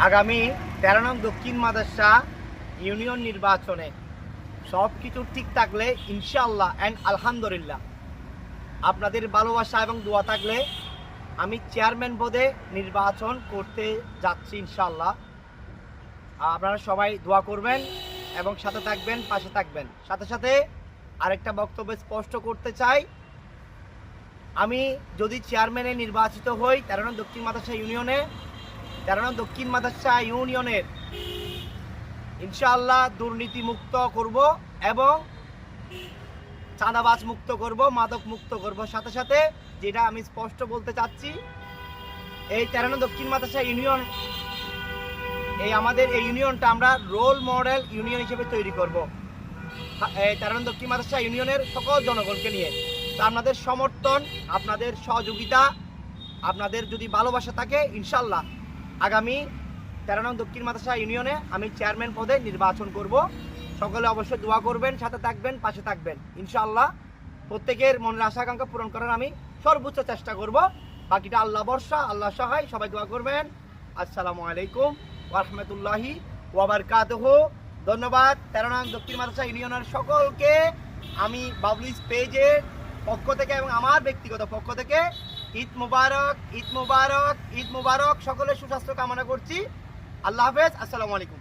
আগামী 13 নং দক্ষিণ মাদ্রাসা ইউনিয়ন নির্বাচনে সব কিছু ঠিক থাকলে ইনশাআল্লাহ অ্যান্ড আলহামদুলিল্লাহ আপনাদের ভালোবাসা এবং দোয়া থাকলে আমি চেয়ারম্যান পদে নির্বাচন করতে যাচ্ছি ইনশাআল্লাহ। আপনারা সবাই দোয়া করবেন এবং সাথে থাকবেন, পাশে থাকবেন। সাথে সাথে আরেকটা বক্তব্য স্পষ্ট করতে চাই, আমি যদি চেয়ারম্যানে নির্বাচিত হই 13 নং দক্ষিণ মাদ্রাসা ইউনিয়নের ইনশাআল্লাহ দুর্নীতি মুক্ত করব এবং চাঁদাবাজ মুক্ত করব, মাদক মুক্ত করব। সাথে সাথে যেটা আমি স্পষ্ট বলতে চাচ্ছি, এই 13 নং দক্ষিণ মাদ্রাসা ইউনিয়ন, আমাদের এই ইউনিয়নটা আমরা রোল মডেল ইউনিয়ন হিসেবে তৈরি করব এই 13 নং দক্ষিণ মাদ্রাসা ইউনিয়নের সকল জনগণকে নিয়ে। তো আপনাদের সমর্থন, আপনাদের সহযোগিতা, আপনাদের যদি ভালোবাসা থাকে ইনশাআল্লাহ আগামী 13 নং দক্ষিণ মাদ্রাসা ইউনিয়নে আমি চেয়ারম্যান পদে নির্বাচন করব। সকলে অবশ্যই দোয়া করবেন, সাথে থাকবেন, পাশে থাকবেন। ইনশাআল্লাহ প্রত্যেকের মনের আশা আকাঙ্ক্ষা পূরণ করার আমি সর্বোচ্চ চেষ্টা করব। বাকিটা আল্লাহ ভরসা, আল্লাহ সহায়। সবাই দোয়া করবেন। আসসালামু আলাইকুম ওয়া রাহমাতুল্লাহি ওয়া বারাকাতুহু। ধন্যবাদ 13 নং দক্ষিণ মাদ্রাসা ইউনিয়নের সকলকে আমি বাবলুস পেজের পক্ষ থেকে এবং আমার ব্যক্তিগত পক্ষ থেকে ঈদ মুবারক, ঈদ মুবারক, ঈদ মুবারক। সকলের সুস্বাস্থ্য কামনা করছি। আল্লাহ হাফেজ। আসসালামু আলাইকুম।